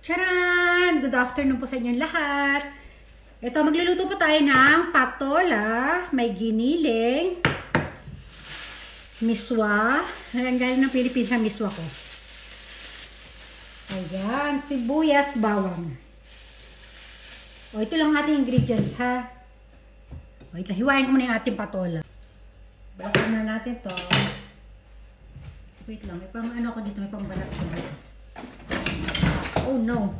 Charan! Good afternoon po sa inyong lahat. Ito, magluluto po tayo ng patola, may giniling, miswa. Ang galing ng Philippines ang miswa ko. Ayan, sibuyas, bawang. O, ito lang ating ingredients, ha? Wait lang, hiwain ko muna yung ating patola. Balakan na natin to. Wait lang, may pang ano ko dito, may pang balat ko dito. Oh no.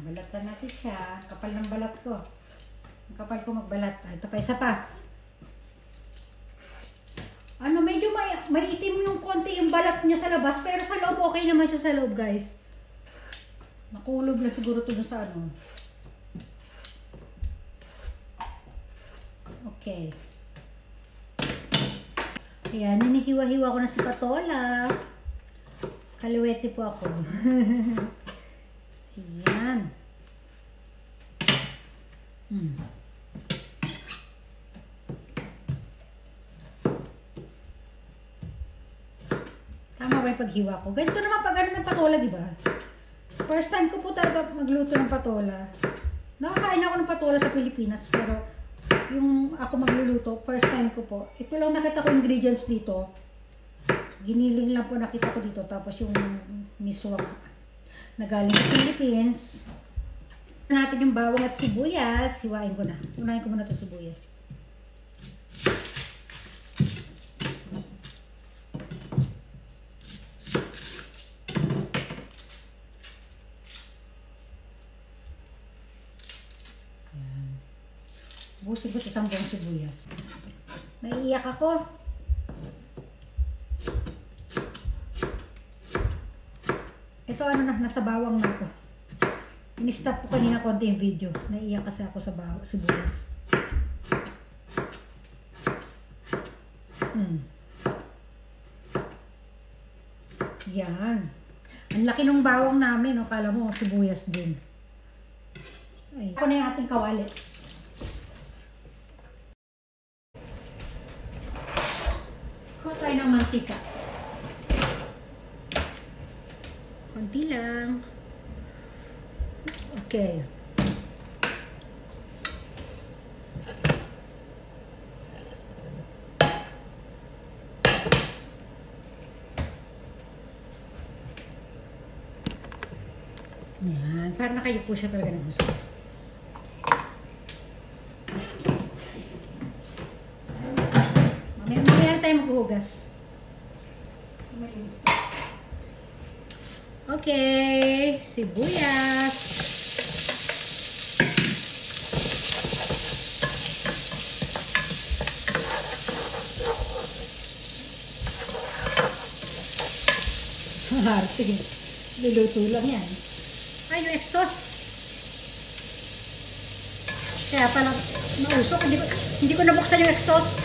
Balatan natin siya. Kapal ng balat ko. Ang kapal ko magbalat. Ito pa, isa pa. Ano, medyo may itim yung konti yung balat niya sa labas, pero sa loob okay naman siya sa loob, guys. Nakulog na siguro ito sa ano. Okay. Ayan, hinihiwa-hiwa ko na si patola. Kaliwete po ako. Ayan. Tama ba yung paghiwa ko? Ganito naman pag ano ng patola, di ba? First time ko po talaga magluto ng patola. Nakakain ako ng patola sa Pilipinas, pero yung ako magluluto, first time ko po. Ito lang nakita ko ingredients dito. Giniling lang po nakita ko dito. Tapos yung miswa na galing sa Philippines. Natin yung bawang at sibuyas. Hiwain ko na. Unahin ko muna ito sibuyas. Busin ko isang buong sibuyas. Naiiyak ako. Ito ano na, nasa bawang na ako. In-stop ko kanina konti yung video. Naiiyak kasi ako sa sibuyas. Yan. Ang laki ng bawang namin. No? Kala mo, sibuyas din. Ay, ako na yung ating kawali. Kuha tayo ng mantika. Konti lang. Okay. Yan. Parang nakayupo siya talaga ng gusto. Mamaya tayo maghuhugas. Okay, sibuyas. Sige, niluto lang yan. Ay, yung exhaust. Kaya palang mausok. Hindi ko nabuksan yung exhaust.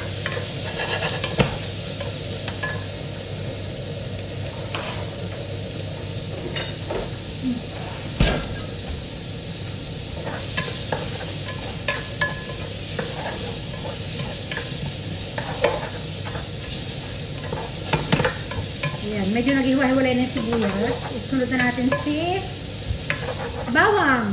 Ayan, medyo naghiwa-hiwalay na yung sibuyas. Isunod na natin si bawang.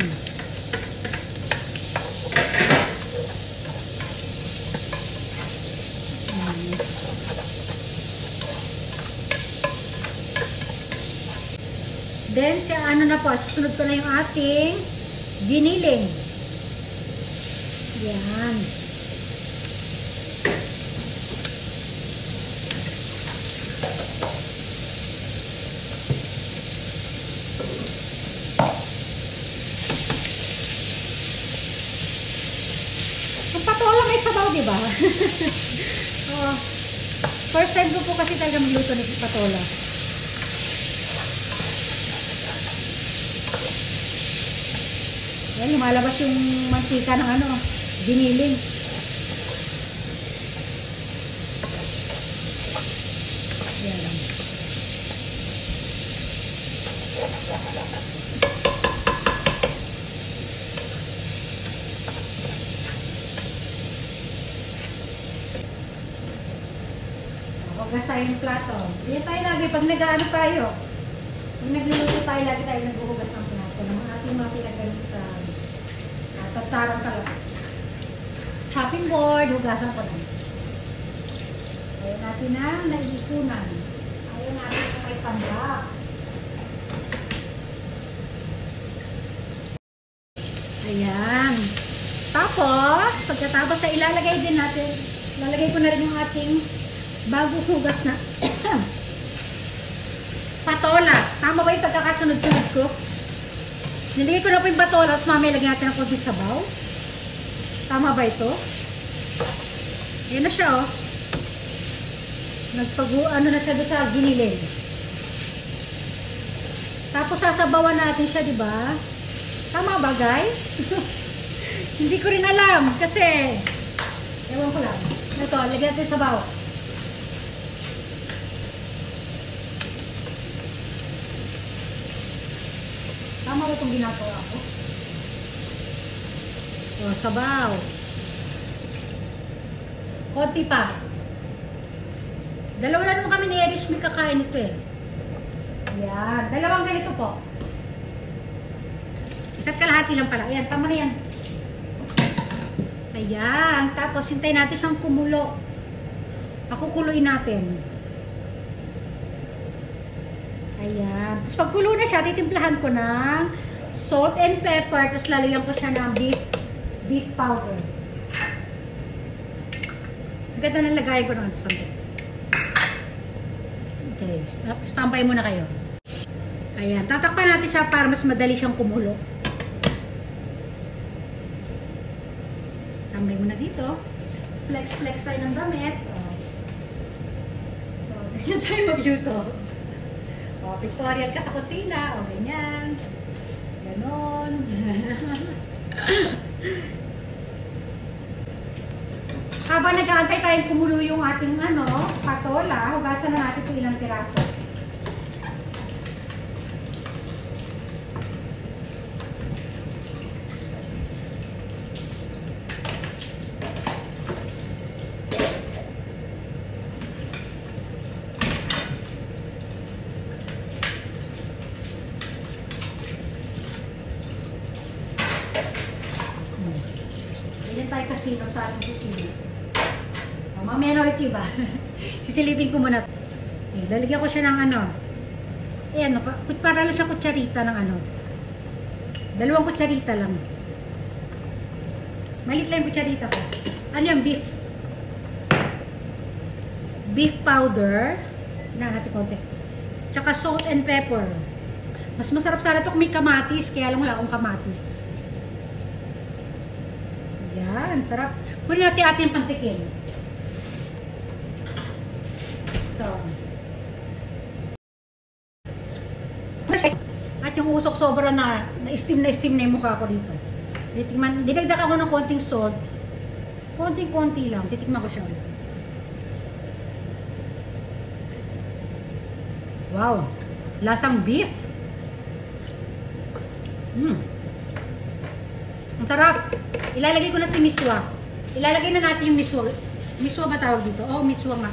Then, si ano na po, susunod ko na yung ating giniling. Yan. Ang patola may sabaw, di ba? Oh, first time ko po kasi talaga magluto ng patola. Yan, lumalabas yung mantika ng ano, giniling. Yan. Hugasan yung plato. Yan tayo lagi pag nag-ano tayo. Pag nagluluto tayo, lagi tayo naghuhugas ng plato ng ating mga pinagalitan. Tataran ka lang. Chopping board, hugasan ko lang. Ayaw natin na naiikunan. Ayaw natin na may tambak. Ayan. Tapos, pagkatapos sa ilalagay din natin, lalagay ko na rin yung ating bago hugas na patola. Tama ba yung pagkakasunod-sunod ko? Nilagay ko na po yung patola, tapos mamaya lagyan natin ng konti sabaw. Tama ba ito? Ayan na siya, oh. Ano na siya doon sa ginilid. Tapos sasabawan natin siya, di ba? Tama ba, guys? Hindi ko rin alam kasi ewan ko lang. Ito, lagyan natin sabaw. Tama ba itong ginagawa ko? O, sabaw. Konti pa. Dalawa na naman kami ni Erish may kakain ito eh. Ayan. Dalawang ganito po. Isa't kalahati lang pala. Ayan, tama na yan. Ayan. Tapos, hintayin natin siyang kumulo. Pakukuluin natin. Ayan. Tapos, pagkulo na siya, titimplahan ko ng salt and pepper. Tapos, lalagyan ko siya ng beef powder. Ganda na lagay ko ng sandok. Okay. Stampay muna kayo. Ayan. Tatakpan natin siya para mas madali siyang kumulo. Tambay muna dito. Flex tayo ng damit. Ganyan tayo magluto. Pictorial ka sa kusina. Ganyan. Ganon. Habang nag-aantay tayong kumulo yung ating patola, hugasan na natin ito ilang piraso. Ganyan tayo kasinap sa ating kusina. Mamaya na ulit iba. Sisilipin ko muna. Okay, lalagyan ko siya ng ayan, para lang siya kutsarita ng dalawang kutsarita lang. Malit lang yung kutsarita ko. Ano yung beef powder. Hinahan natin konti. Tsaka salt and pepper. Mas masarap sana ito kung may kamatis. Kaya lang wala akong kamatis. Yan, sarap. Kunin natin ating pantikin. Ito. At yung usok sobra na steam na yung mukha ko dito. Dinagdag ako ng konting salt. Konting-konti lang. Titikman ko siya. Wow. Lasang beef. Ang sarap. Ilalagay ko na si miswa. Ilalagay na natin yung miswa. Miswa ba tawag dito? Oh, miswa nga.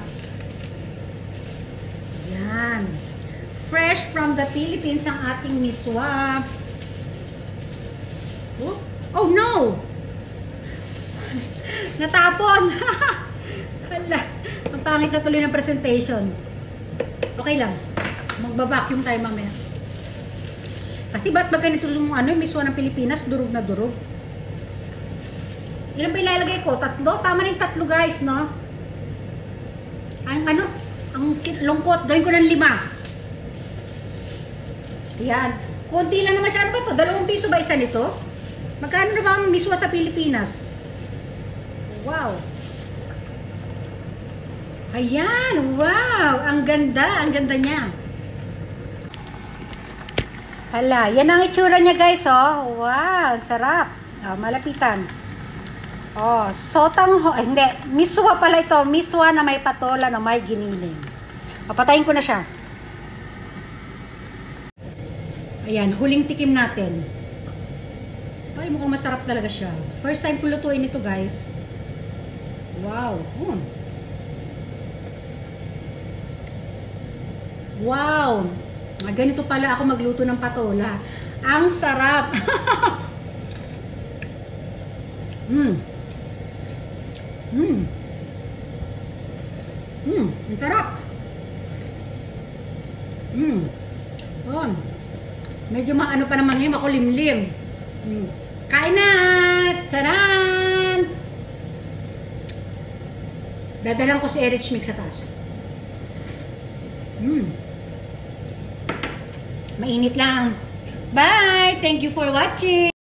Yan. Fresh from the Philippines ang ating miswa. Oh no! Natapon! Hala. Ang pangit na tuloy ng presentation. Okay lang. Magbabacuum tayo mamaya. Kasi ba't ganito yung miswa ng Pilipinas? Durog na durog. Ilan ba ilalagay ko? 3? Tama rin 3 guys, no? Ang lungkot. Gawin ko ng 5. Yan. Konti lang naman siya. Ano ba ito? 2 piso ba isa nito? Magkano na ba ang miswa sa Pilipinas? Wow. Ayan. Wow. Ang ganda. Ang ganda niya. Hala. Yan ang itsura niya guys, oh. Wow. Sarap. Oh, malapitan. Oh, sotang hindi. Miswa pala ito. Miswa na may patola na may giniling. Papatayin ko na siya. Ayan, huling tikim natin. Ay, mukhang masarap talaga siya. First time ko lutuin ito, guys. Wow. Wow. Ganito pala ako magluto ng patola. Ang sarap. Ang sarap. Medyo maano pa naman ngayon, makulimlim. Kain na! Taran! Dadalang ko si Erich Mix sa taas. Mainit lang. Bye! Thank you for watching!